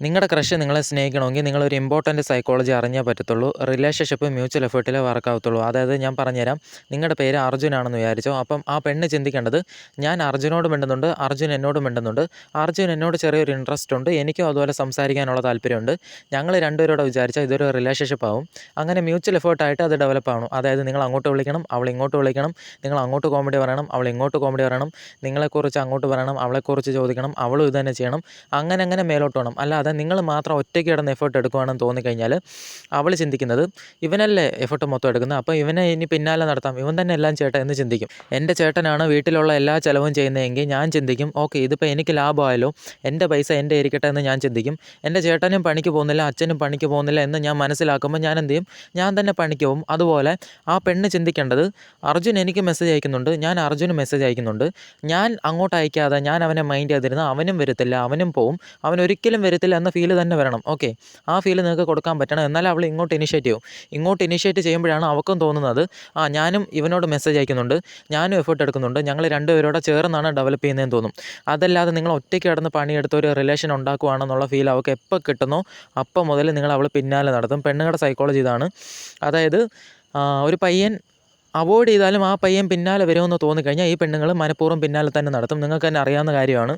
നിങ്ങളുടെ ക്രഷ് നിങ്ങളെ സ്നേഹിക്കണമെങ്കിൽ നിങ്ങളൊരു ഇമ്പോർട്ടൻറ്റ് സൈക്കോളജി അറിഞ്ഞേ പറ്റത്തുള്ളൂ. റിലേഷൻഷിപ്പ് മ്യൂച്വൽ എഫേർട്ടിലേ വർക്കാവത്തുള്ളൂ. അതായത് ഞാൻ പറഞ്ഞുതരാം. നിങ്ങളുടെ പേര് അർജുനാണെന്ന് വിചാരിച്ചോ. അപ്പം ആ പെണ്ണ് ചിന്തിക്കേണ്ടത്, ഞാൻ അർജുനോട് മിണ്ടുന്നുണ്ട്, അർജുൻ എന്നോട് മിണ്ടുന്നുണ്ട്, അർജുൻ എന്നോട് ചെറിയൊരു ഇൻട്രസ്റ്റ് ഉണ്ട്, എനിക്കും അതുപോലെ സംസാരിക്കാനുള്ള താല്പര്യമുണ്ട്, ഞങ്ങൾ രണ്ടുപേരോട് വിചാരിച്ചാൽ ഇതൊരു റിലേഷൻഷിപ്പ് ആവും. അങ്ങനെ മ്യൂച്വൽ എഫേർട്ടായിട്ട് അത് ഡെവലപ്പ് ആവണം. അതായത് നിങ്ങൾ അങ്ങോട്ട് വിളിക്കണം, അവൾ ഇങ്ങോട്ട് വിളിക്കണം, നിങ്ങൾ അങ്ങോട്ട് കോമഡി പറയണം, അവൾ ഇങ്ങോട്ട് കോമഡി പറയണം, നിങ്ങളെക്കുറിച്ച് അങ്ങോട്ട് പറയണം, അവളെക്കുറിച്ച് ചോദിക്കണം, അവളും ഇത് തന്നെ ചെയ്യണം. അങ്ങനെ അങ്ങനെ മേലോട്ട് വേണം. അല്ലാതെ നിങ്ങൾ മാത്രം ഒറ്റയ്ക്ക് കിടന്ന് എഫേർട്ട് എടുക്കുകയാണെന്ന് തോന്നിക്കഴിഞ്ഞാൽ അവൾ ചിന്തിക്കുന്നത്, ഇവനല്ലേ എഫേർട്ട് മൊത്തം എടുക്കുന്നത്, അപ്പോൾ ഇവനെ ഇനി പിന്നാലെ നടത്താം, ഇവൻ തന്നെ എല്ലാം ചേട്ടൻ എന്ന് ചിന്തിക്കും. എൻ്റെ ചേട്ടനാണ് വീട്ടിലുള്ള എല്ലാ ചിലവും ചെയ്യുന്നതെങ്കിൽ ഞാൻ ചിന്തിക്കും, ഓക്കെ ഇതിപ്പോൾ എനിക്ക് ലാഭമായല്ലോ, എൻ്റെ പൈസ എൻ്റെ ഇരിക്കട്ടെ എന്ന് ഞാൻ ചിന്തിക്കും. എൻ്റെ ചേട്ടനും പണിക്ക് പോകുന്നില്ല, അച്ഛനും പണിക്ക് പോകുന്നില്ല എന്ന് ഞാൻ മനസ്സിലാക്കുമ്പോൾ ഞാൻ എന്ത് ചെയ്യും, ഞാൻ തന്നെ പണിക്ക് പോകും. അതുപോലെ ആ പെണ്ണ് ചിന്തിക്കേണ്ടത്, അർജുൻ എനിക്ക് മെസ്സേജ് അയക്കുന്നുണ്ട്, ഞാൻ അർജുന് മെസ്സേജ് അയക്കുന്നുണ്ട്, ഞാൻ അങ്ങോട്ട് അയക്കാതെ ഞാൻ അവനെ മൈൻഡ് ചെയ്തിരുന്ന അവനും വരത്തില്ല, അവനും പോവും, അവൻ ഒരിക്കലും വരത്തില്ല എന്ന ഫീല് തന്നെ വരണം. ഓക്കെ, ആ ഫീല് നിങ്ങൾക്ക് കൊടുക്കാൻ പറ്റണം. എന്നാലും അവൾ ഇങ്ങോട്ട് ഇനിഷ്യേറ്റ് ചെയ്യും. ഇങ്ങോട്ട് ഇനിഷ്യേറ്റ് ചെയ്യുമ്പോഴാണ് അവൾക്കും തോന്നുന്നത്, ഞാനും ഇവനോട് മെസ്സേജ് അയക്കുന്നുണ്ട്, ഞാനും എഫേർട്ട് എടുക്കുന്നുണ്ട്, ഞങ്ങൾ രണ്ടുപേരോടെ ചേർന്നാണ് ഡെവലപ്പ് ചെയ്യുന്നതെന്ന് തോന്നും. അതല്ലാതെ നിങ്ങൾ ഒറ്റയ്ക്ക് കിടന്ന് പണിയെടുത്ത് ഒരു റിലേഷൻ ഉണ്ടാക്കുകയാണെന്നുള്ള ഫീൽ അവൾക്ക് എപ്പോൾ കിട്ടുന്നോ അപ്പം മുതൽ നിങ്ങൾ അവൾ പിന്നാലെ നടത്തും. പെണ്ണുങ്ങളുടെ സൈക്കോളജി ഇതാണ്. അതായത് ഒരു പയ്യൻ അവോയ്ഡ് ചെയ്താലും ആ പയ്യൻ പിന്നാലെ വരുമെന്ന് തോന്നിക്കഴിഞ്ഞാൽ ഈ പെണ്ണുങ്ങൾ മനഃപൂർവ്വം പിന്നാലെ തന്നെ നടത്തും. നിങ്ങൾക്ക് തന്നെ അറിയാവുന്ന കാര്യമാണ്.